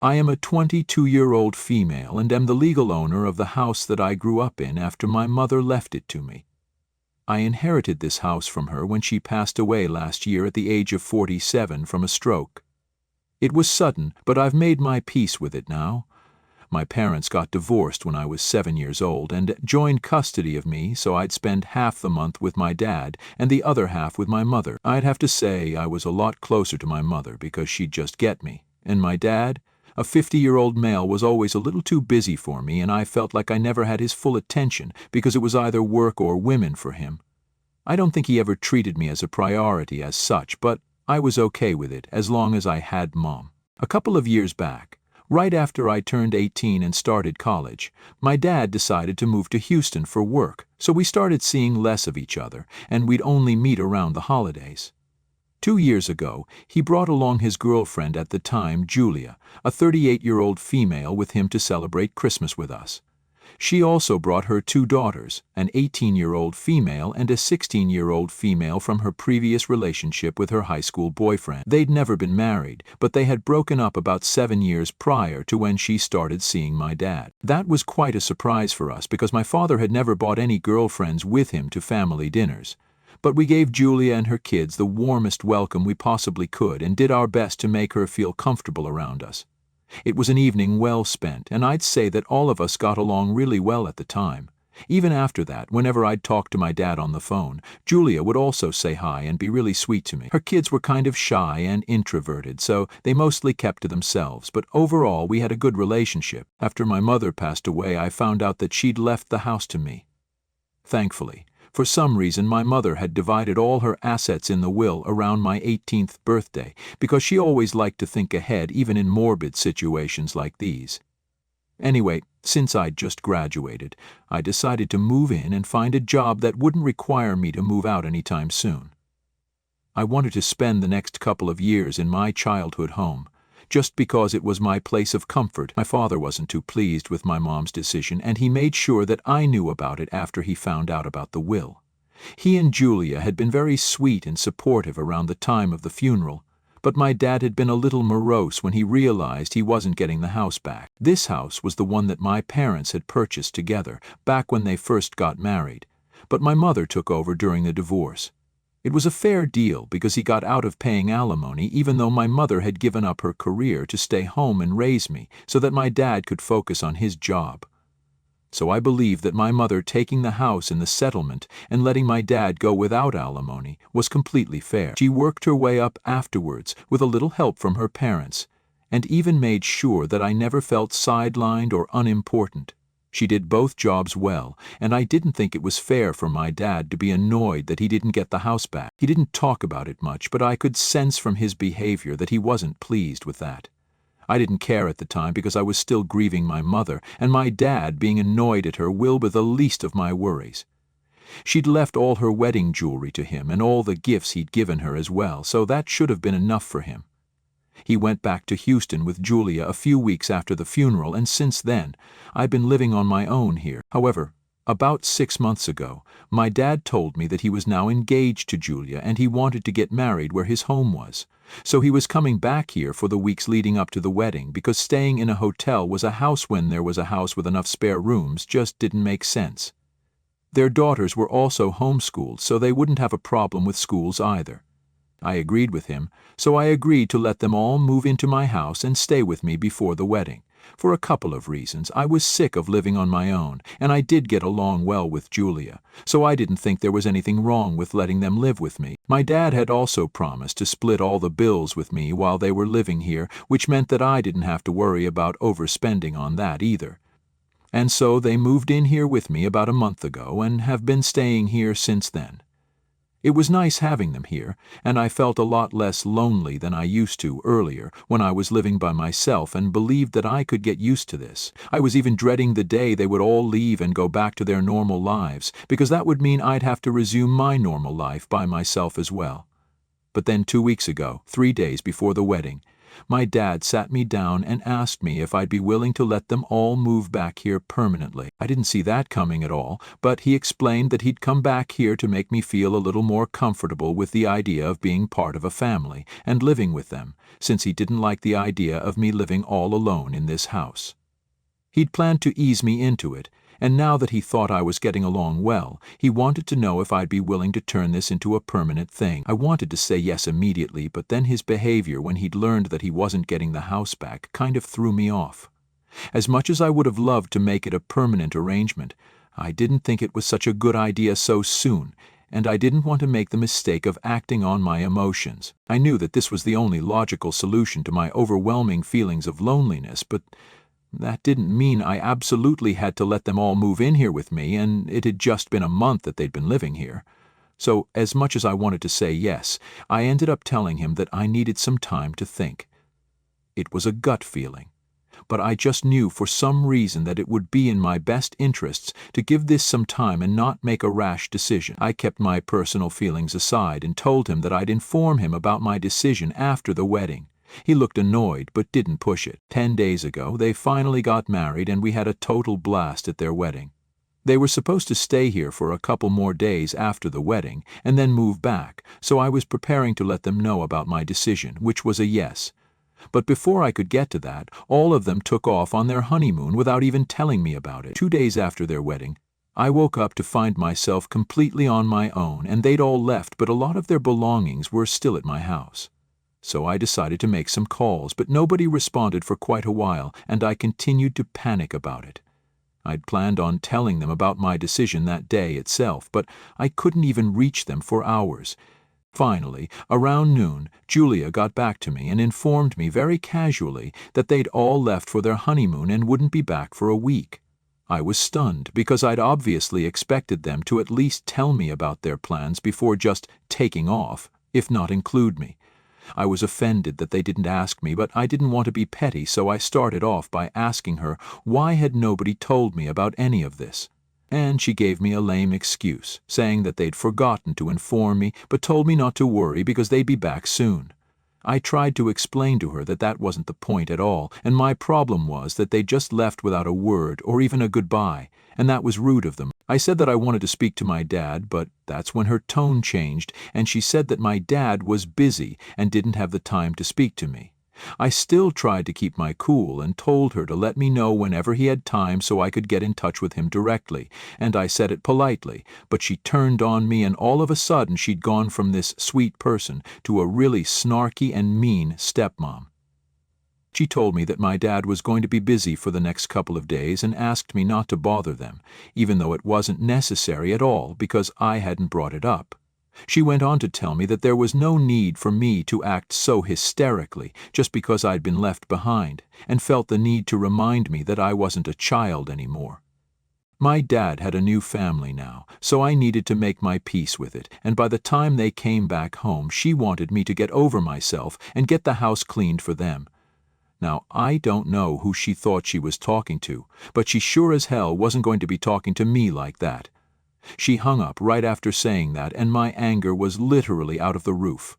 I am a 22-year-old female and am the legal owner of the house that I grew up in after my mother left it to me. I inherited this house from her when she passed away last year at the age of 47 from a stroke. It was sudden, but I've made my peace with it now. My parents got divorced when I was 7 years old and joined custody of me, so I'd spend half the month with my dad and the other half with my mother. I'd have to say I was a lot closer to my mother because she'd just get me, and my dad, a 50-year-old male, was always a little too busy for me, and I felt like I never had his full attention because it was either work or women for him. I don't think he ever treated me as a priority as such, but I was okay with it as long as I had Mom. A couple of years back, right after I turned 18 and started college, my dad decided to move to Houston for work, so we started seeing less of each other, and we'd only meet around the holidays. 2 years ago, he brought along his girlfriend at the time, Julia, a 38-year-old female, with him to celebrate Christmas with us. She also brought her 2 daughters, an 18-year-old female and a 16-year-old female from her previous relationship with her high school boyfriend. They'd never been married, but they had broken up about 7 years prior to when she started seeing my dad. That was quite a surprise for us because my father had never brought any girlfriends with him to family dinners. But we gave Julia and her kids the warmest welcome we possibly could and did our best to make her feel comfortable around us. It was an evening well spent, and I'd say that all of us got along really well at the time. Even after that, whenever I'd talk to my dad on the phone, Julia would also say hi and be really sweet to me. Her kids were kind of shy and introverted, so they mostly kept to themselves, but overall we had a good relationship. After my mother passed away, I found out that she'd left the house to me. Thankfully, for some reason, my mother had divided all her assets in the will around my 18th birthday because she always liked to think ahead even in morbid situations like these. Anyway, since I'd just graduated, I decided to move in and find a job that wouldn't require me to move out anytime soon. I wanted to spend the next couple of years in my childhood home, just because it was my place of comfort. My father wasn't too pleased with my mom's decision, and he made sure that I knew about it after he found out about the will. He and Julia had been very sweet and supportive around the time of the funeral, but my dad had been a little morose when he realized he wasn't getting the house back. This house was the one that my parents had purchased together back when they first got married, but my mother took over during the divorce. It was a fair deal because he got out of paying alimony even though my mother had given up her career to stay home and raise me so that my dad could focus on his job. So I believe that my mother taking the house in the settlement and letting my dad go without alimony was completely fair. She worked her way up afterwards with a little help from her parents, and even made sure that I never felt sidelined or unimportant. She did both jobs well, and I didn't think it was fair for my dad to be annoyed that he didn't get the house back. He didn't talk about it much, but I could sense from his behavior that he wasn't pleased with that. I didn't care at the time because I was still grieving my mother, and my dad being annoyed at her will were the least of my worries. She'd left all her wedding jewelry to him and all the gifts he'd given her as well, so that should have been enough for him. He went back to Houston with Julia a few weeks after the funeral, and since then, I've been living on my own here. However, about 6 months ago, my dad told me that he was now engaged to Julia and he wanted to get married where his home was. So he was coming back here for the weeks leading up to the wedding because staying in a hotel was a house when there was a house with enough spare rooms just didn't make sense. Their daughters were also homeschooled, so they wouldn't have a problem with schools either. I agreed with him, so I agreed to let them all move into my house and stay with me before the wedding. For a couple of reasons. I was sick of living on my own, and I did get along well with Julia, so I didn't think there was anything wrong with letting them live with me. My dad had also promised to split all the bills with me while they were living here, which meant that I didn't have to worry about overspending on that either. And so they moved in here with me about a month ago and have been staying here since then. It was nice having them here, and I felt a lot less lonely than I used to earlier when I was living by myself and believed that I could get used to this. I was even dreading the day they would all leave and go back to their normal lives, because that would mean I'd have to resume my normal life by myself as well. But then 2 weeks ago, 3 days before the wedding, My dad sat me down and asked me if I'd be willing to let them all move back here permanently. I didn't see that coming at all, but he explained that he'd come back here to make me feel a little more comfortable with the idea of being part of a family and living with them, since he didn't like the idea of me living all alone in this house. He'd planned to ease me into it, and now that he thought I was getting along well, he wanted to know if I'd be willing to turn this into a permanent thing. I wanted to say yes immediately, but then his behavior when he'd learned that he wasn't getting the house back kind of threw me off. As much as I would have loved to make it a permanent arrangement, I didn't think it was such a good idea so soon, and I didn't want to make the mistake of acting on my emotions. I knew that this was the only logical solution to my overwhelming feelings of loneliness, but that didn't mean I absolutely had to let them all move in here with me, and it had just been a month that they'd been living here. So, as much as I wanted to say yes, I ended up telling him that I needed some time to think. It was a gut feeling, but I just knew for some reason that it would be in my best interests to give this some time and not make a rash decision. I kept my personal feelings aside and told him that I'd inform him about my decision after the wedding. He looked annoyed, but didn't push it. 10 days ago, they finally got married, and we had a total blast at their wedding. They were supposed to stay here for a couple more days after the wedding, and then move back, so I was preparing to let them know about my decision, which was a yes. But before I could get to that, all of them took off on their honeymoon without even telling me about it. 2 days after their wedding, I woke up to find myself completely on my own, and they'd all left, but a lot of their belongings were still at my house. So I decided to make some calls, but nobody responded for quite a while, and I continued to panic about it. I'd planned on telling them about my decision that day itself, but I couldn't even reach them for hours. Finally, around noon, Julia got back to me and informed me very casually that they'd all left for their honeymoon and wouldn't be back for a week. I was stunned because I'd obviously expected them to at least tell me about their plans before just taking off, if not include me. I was offended that they didn't ask me, but I didn't want to be petty, so I started off by asking her why had nobody told me about any of this. And she gave me a lame excuse, saying that they'd forgotten to inform me, but told me not to worry because they'd be back soon. I tried to explain to her that that wasn't the point at all, and my problem was that they just left without a word or even a goodbye, and that was rude of them. I said that I wanted to speak to my dad, but that's when her tone changed, and she said that my dad was busy and didn't have the time to speak to me. I still tried to keep my cool and told her to let me know whenever he had time so I could get in touch with him directly, and I said it politely, but she turned on me, and all of a sudden she'd gone from this sweet person to a really snarky and mean stepmom. She told me that my dad was going to be busy for the next couple of days and asked me not to bother them, even though it wasn't necessary at all because I hadn't brought it up. She went on to tell me that there was no need for me to act so hysterically just because I'd been left behind, and felt the need to remind me that I wasn't a child anymore. My dad had a new family now, so I needed to make my peace with it, and by the time they came back home, she wanted me to get over myself and get the house cleaned for them. Now, I don't know who she thought she was talking to, but she sure as hell wasn't going to be talking to me like that. She hung up right after saying that, and my anger was literally out of the roof.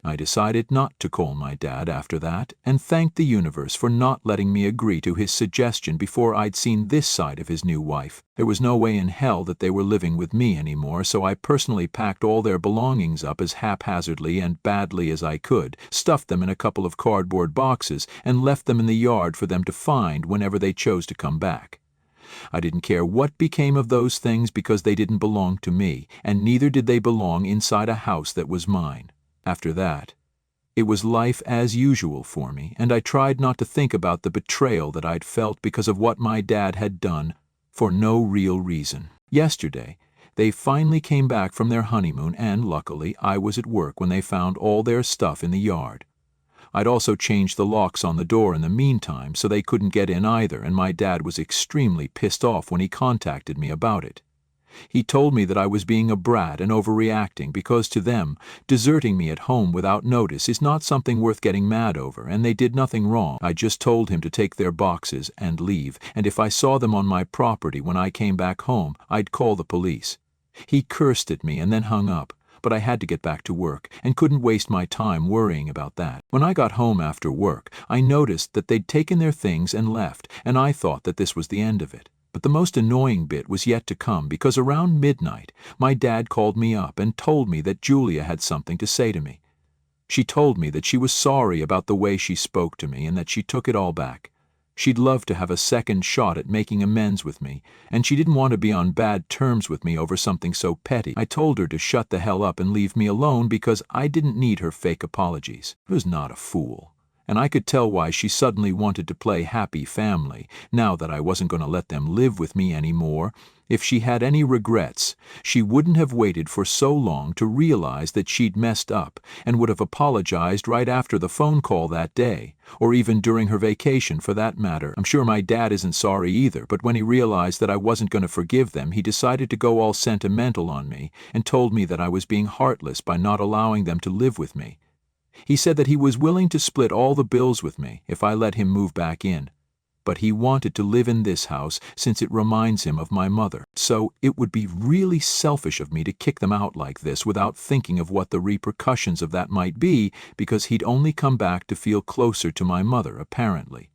I decided not to call my dad after that, and thanked the universe for not letting me agree to his suggestion before I'd seen this side of his new wife. There was no way in hell that they were living with me anymore, so I personally packed all their belongings up as haphazardly and badly as I could, stuffed them in a couple of cardboard boxes, and left them in the yard for them to find whenever they chose to come back. I didn't care what became of those things because they didn't belong to me, and neither did they belong inside a house that was mine. After that, it was life as usual for me, and I tried not to think about the betrayal that I'd felt because of what my dad had done for no real reason. Yesterday, they finally came back from their honeymoon, and luckily I was at work when they found all their stuff in the yard. I'd also changed the locks on the door in the meantime so they couldn't get in either, and my dad was extremely pissed off when he contacted me about it. He told me that I was being a brat and overreacting because to them, deserting me at home without notice is not something worth getting mad over, and they did nothing wrong. I just told him to take their boxes and leave, and if I saw them on my property when I came back home, I'd call the police. He cursed at me and then hung up, but I had to get back to work and couldn't waste my time worrying about that. When I got home after work, I noticed that they'd taken their things and left, and I thought that this was the end of it. But the most annoying bit was yet to come, because around midnight, my dad called me up and told me that Julia had something to say to me. She told me that she was sorry about the way she spoke to me and that she took it all back. She'd love to have a second shot at making amends with me, and she didn't want to be on bad terms with me over something so petty. I told her to shut the hell up and leave me alone because I didn't need her fake apologies. I was not a fool, and I could tell why she suddenly wanted to play happy family, now that I wasn't going to let them live with me anymore. If she had any regrets, she wouldn't have waited for so long to realize that she'd messed up and would have apologized right after the phone call that day, or even during her vacation for that matter. I'm sure my dad isn't sorry either, but when he realized that I wasn't going to forgive them, he decided to go all sentimental on me and told me that I was being heartless by not allowing them to live with me. He said that he was willing to split all the bills with me if I let him move back in. But he wanted to live in this house since it reminds him of my mother. So it would be really selfish of me to kick them out like this without thinking of what the repercussions of that might be, because he'd only come back to feel closer to my mother, apparently.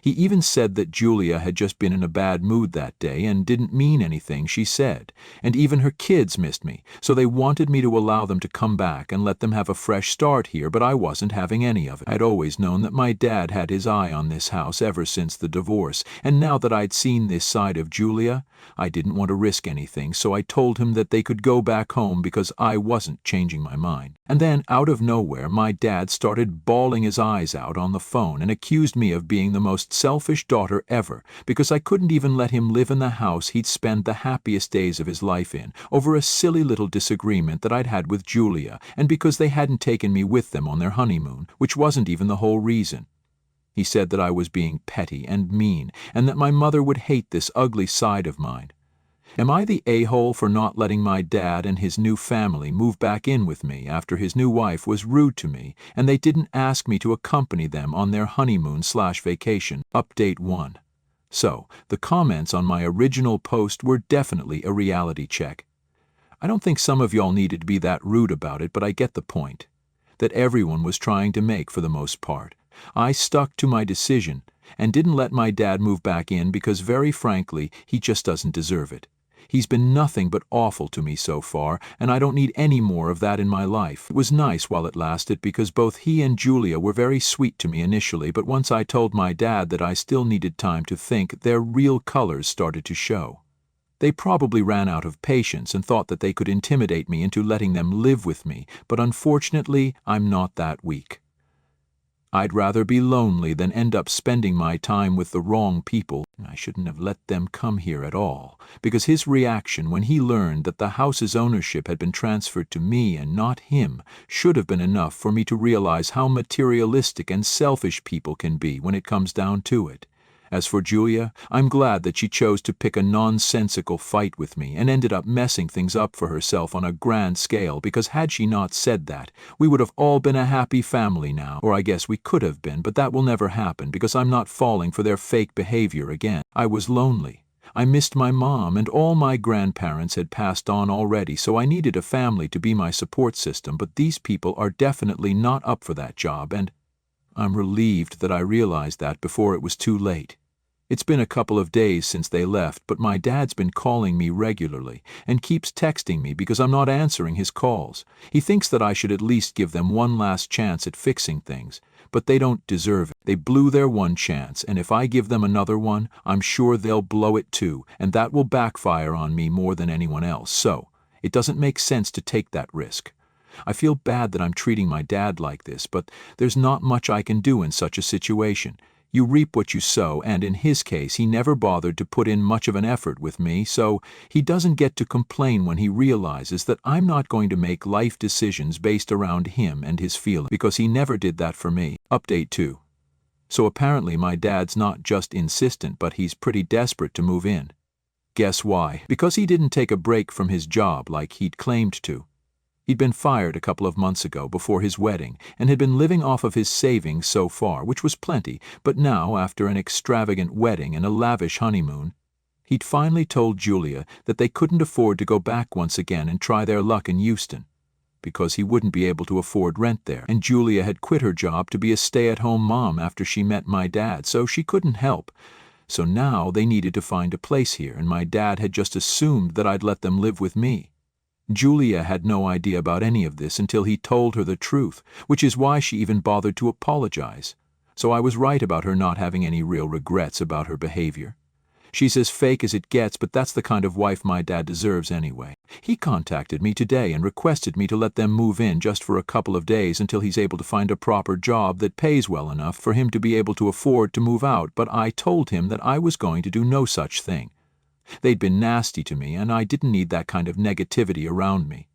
He even said that Julia had just been in a bad mood that day and didn't mean anything she said, and even her kids missed me, so they wanted me to allow them to come back and let them have a fresh start here, but I wasn't having any of it. I'd always known that my dad had his eye on this house ever since the divorce, and now that I'd seen this side of Julia, I didn't want to risk anything, so I told him that they could go back home because I wasn't changing my mind. And then, out of nowhere, my dad started bawling his eyes out on the phone and accused me of being the most selfish daughter ever because I couldn't even let him live in the house he'd spend the happiest days of his life in, over a silly little disagreement that I'd had with Julia, and because they hadn't taken me with them on their honeymoon, which wasn't even the whole reason. He said that I was being petty and mean, and that my mother would hate this ugly side of mine. Am I the a-hole for not letting my dad and his new family move back in with me after his new wife was rude to me and they didn't ask me to accompany them on their honeymoon/vacation? Update 1. So, the comments on my original post were definitely a reality check. I don't think some of y'all needed to be that rude about it, but I get the point. That everyone was trying to make for the most part. I stuck to my decision and didn't let my dad move back in because, very frankly, he just doesn't deserve it. He's been nothing but awful to me so far, and I don't need any more of that in my life. It was nice while it lasted because both he and Julia were very sweet to me initially, but once I told my dad that I still needed time to think, their real colors started to show. They probably ran out of patience and thought that they could intimidate me into letting them live with me, but unfortunately, I'm not that weak. I'd rather be lonely than end up spending my time with the wrong people. I shouldn't have let them come here at all, because his reaction when he learned that the house's ownership had been transferred to me and not him should have been enough for me to realize how materialistic and selfish people can be when it comes down to it. As for Julia, I'm glad that she chose to pick a nonsensical fight with me and ended up messing things up for herself on a grand scale, because had she not said that, we would have all been a happy family now. Or I guess we could have been, but that will never happen because I'm not falling for their fake behavior again. I was lonely. I missed my mom, and all my grandparents had passed on already, so I needed a family to be my support system, but these people are definitely not up for that job, and I'm relieved that I realized that before it was too late. It's been a couple of days since they left, but my dad's been calling me regularly and keeps texting me because I'm not answering his calls. He thinks that I should at least give them one last chance at fixing things, but they don't deserve it. They blew their one chance, and if I give them another one, I'm sure they'll blow it too, and that will backfire on me more than anyone else. So, it doesn't make sense to take that risk. I feel bad that I'm treating my dad like this, but there's not much I can do in such a situation. You reap what you sow, and in his case, he never bothered to put in much of an effort with me, so he doesn't get to complain when he realizes that I'm not going to make life decisions based around him and his feelings, because he never did that for me. Update 2. So apparently my dad's not just insistent, but he's pretty desperate to move in. Guess why? Because he didn't take a break from his job like he'd claimed to. He'd been fired a couple of months ago before his wedding and had been living off of his savings so far, which was plenty, but now, after an extravagant wedding and a lavish honeymoon, he'd finally told Julia that they couldn't afford to go back once again and try their luck in Houston. because he wouldn't be able to afford rent there, and Julia had quit her job to be a stay-at-home mom after she met my dad, so she couldn't help. So now they needed to find a place here, and my dad had just assumed that I'd let them live with me. Julia had no idea about any of this until he told her the truth, which is why she even bothered to apologize. So I was right about her not having any real regrets about her behavior. She's as fake as it gets, but that's the kind of wife my dad deserves anyway. He contacted me today and requested me to let them move in just for a couple of days until he's able to find a proper job that pays well enough for him to be able to afford to move out, but I told him that I was going to do no such thing. They'd been nasty to me, and I didn't need that kind of negativity around me.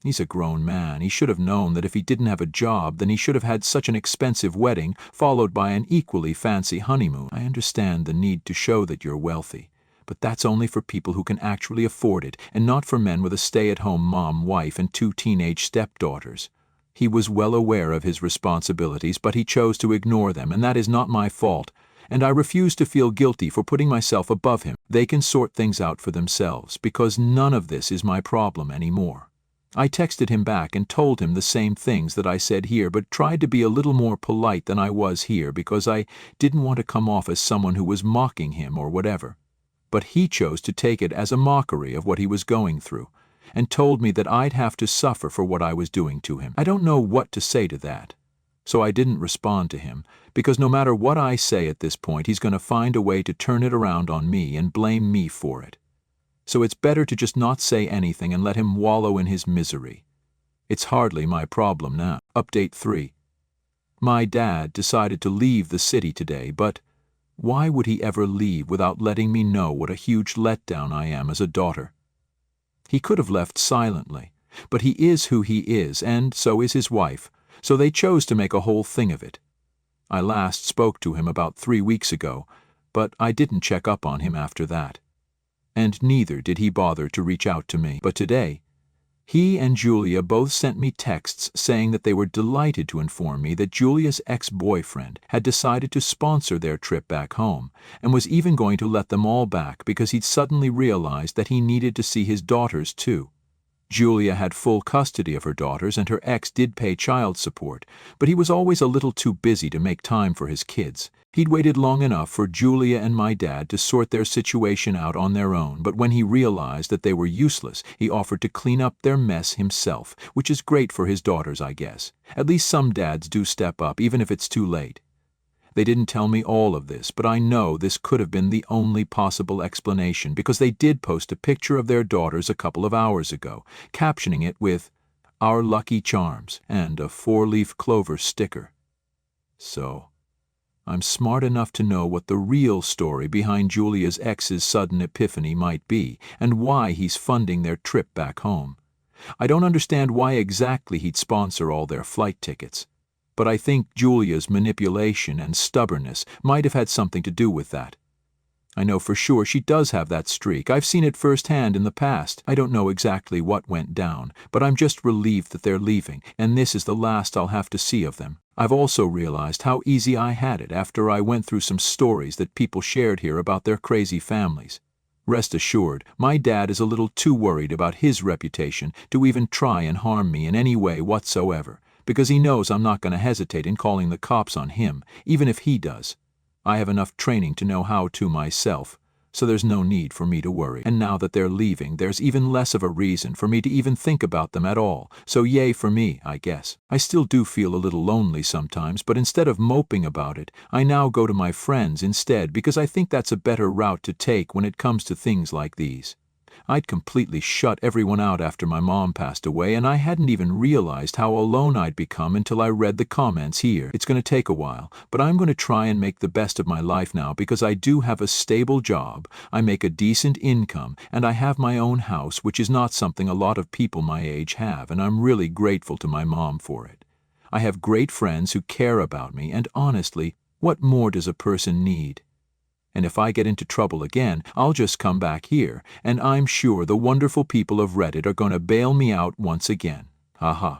He's a grown man. He should have known that if he didn't have a job, then he should have had such an expensive wedding, followed by an equally fancy honeymoon. I understand the need to show that you're wealthy, but that's only for people who can actually afford it, and not for men with a stay-at-home mom, wife, and 2 teenage stepdaughters. He was well aware of his responsibilities, but he chose to ignore them, and that is not my fault, and I refuse to feel guilty for putting myself above him. They can sort things out for themselves, because none of this is my problem anymore. I texted him back and told him the same things that I said here, but tried to be a little more polite than I was here because I didn't want to come off as someone who was mocking him or whatever. But he chose to take it as a mockery of what he was going through, and told me that I'd have to suffer for what I was doing to him. I don't know what to say to that. So I didn't respond to him, because no matter what I say at this point, he's going to find a way to turn it around on me and blame me for it. So it's better to just not say anything and let him wallow in his misery. It's hardly my problem now. Update 3. My dad decided to leave the city today, but why would he ever leave without letting me know what a huge letdown I am as a daughter? He could have left silently, but he is who he is, and so is his wife, so they chose to make a whole thing of it. I last spoke to him about 3 weeks ago, but I didn't check up on him after that. And neither did he bother to reach out to me. But today, he and Julia both sent me texts saying that they were delighted to inform me that Julia's ex-boyfriend had decided to sponsor their trip back home, and was even going to let them all back because he'd suddenly realized that he needed to see his daughters too. Julia had full custody of her daughters, and her ex did pay child support, but he was always a little too busy to make time for his kids. He'd waited long enough for Julia and my dad to sort their situation out on their own, but when he realized that they were useless, he offered to clean up their mess himself, which is great for his daughters, I guess. At least some dads do step up, even if it's too late. They didn't tell me all of this, but I know this could have been the only possible explanation, because they did post a picture of their daughters a couple of hours ago, captioning it with, "Our Lucky Charms," and a 4-leaf clover sticker. So, I'm smart enough to know what the real story behind Julia's ex's sudden epiphany might be, and why he's funding their trip back home. I don't understand why exactly he'd sponsor all their flight tickets, but I think Julia's manipulation and stubbornness might have had something to do with that. I know for sure she does have that streak. I've seen it firsthand in the past. I don't know exactly what went down, but I'm just relieved that they're leaving, and this is the last I'll have to see of them. I've also realized how easy I had it after I went through some stories that people shared here about their crazy families. Rest assured, my dad is a little too worried about his reputation to even try and harm me in any way whatsoever, because he knows I'm not going to hesitate in calling the cops on him, even if he does. I have enough training to know how to myself, so there's no need for me to worry. And now that they're leaving, there's even less of a reason for me to even think about them at all, so yay for me, I guess. I still do feel a little lonely sometimes, but instead of moping about it, I now go to my friends instead, because I think that's a better route to take when it comes to things like these. I'd completely shut everyone out after my mom passed away, and I hadn't even realized how alone I'd become until I read the comments here. It's going to take a while, but I'm going to try and make the best of my life now, because I do have a stable job, I make a decent income, and I have my own house, which is not something a lot of people my age have, and I'm really grateful to my mom for it. I have great friends who care about me, and honestly, what more does a person need? And if I get into trouble again, I'll just come back here, and I'm sure the wonderful people of Reddit are going to bail me out once again. Haha.